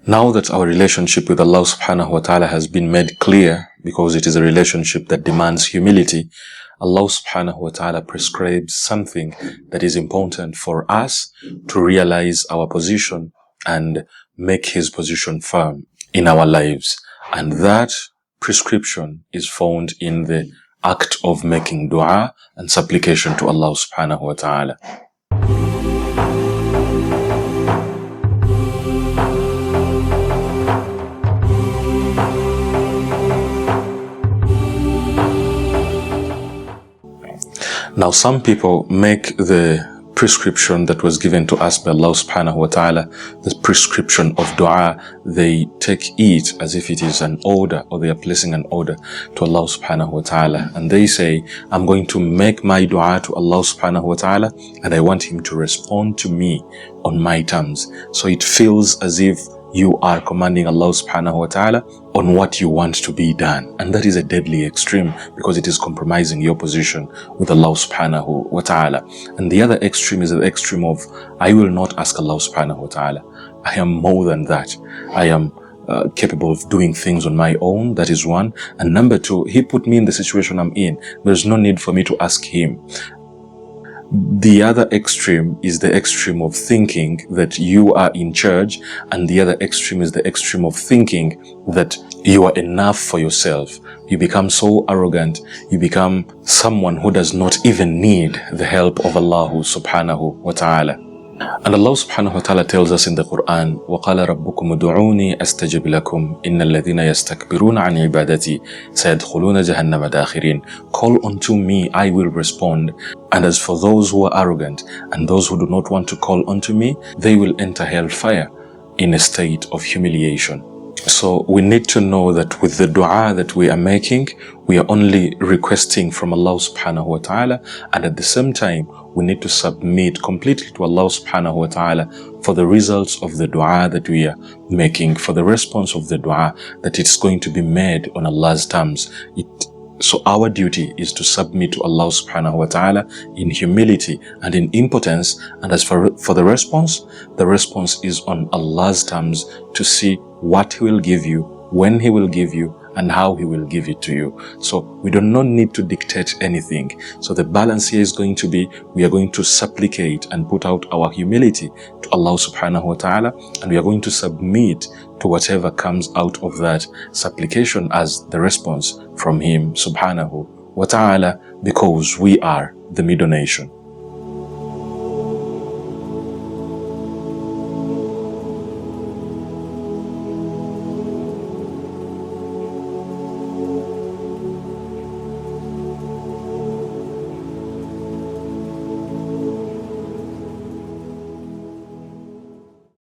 Now that our relationship with Allah subhanahu wa ta'ala has been made clear, because it is a relationship that demands humility, Allah subhanahu wa ta'ala prescribes something that is important for us to realize our position and make His position firm in our lives. And that prescription is found in the act of making dua and supplication to Allah subhanahu wa ta'ala. Now, some people make the prescription that was given to us by Allah subhanahu wa ta'ala, the prescription of dua, they take it as if it is an order, or they are placing an order to Allah subhanahu wa ta'ala. And they say, I'm going to make my dua to Allah subhanahu wa ta'ala, and I want Him to respond to me on my terms. So it feels as if you are commanding Allah subhanahu wa ta'ala on what you want to be done. And that is a deadly extreme, because it is compromising your position with Allah subhanahu wa ta'ala. And the other extreme is the extreme of, I will not ask Allah subhanahu wa ta'ala. I am more than that. I am capable of doing things on my own. That is one. And number two, He put me in the situation I'm in. There's no need for me to ask Him. The other extreme is the extreme of thinking that you are in charge, and the other extreme is the extreme of thinking that you are enough for yourself. You become so arrogant, you become someone who does not even need the help of Allah subhanahu wa ta'ala. And Allah subhanahu wa ta'ala tells us in the Quran, وَقَالَ رَبُّكُمُ ادْعُونِي أَسْتَجِبْ لَكُمْ إِنَّ الَّذِينَ يَسْتَكْبِرُونَ عَنْ عِبَادَتِي سَيَدْخُلُونَ جَهَنَّمَ دَاخِرِينَ. Call unto me, I will respond. And as for those who are arrogant and those who do not want to call unto me, they will enter hellfire in a state of humiliation. So we need to know that with the dua that we are making, we are only requesting from Allah subhanahu wa ta'ala, and at the same time, we need to submit completely to Allah subhanahu wa ta'ala for the results of the dua that we are making, for the response of the dua, that it's going to be made on Allah's terms. So our duty is to submit to Allah subhanahu wa ta'ala in humility and in impotence. And as for the response is on Allah's terms, to see what He will give you, when He will give you, and how He will give it to you. So we do not need to dictate anything. So the balance here is going to be, we are going to supplicate and put out our humility to Allah subhanahu wa ta'ala, and we are going to submit to whatever comes out of that supplication as the response from Him subhanahu wa ta'ala, because we are the middle nation.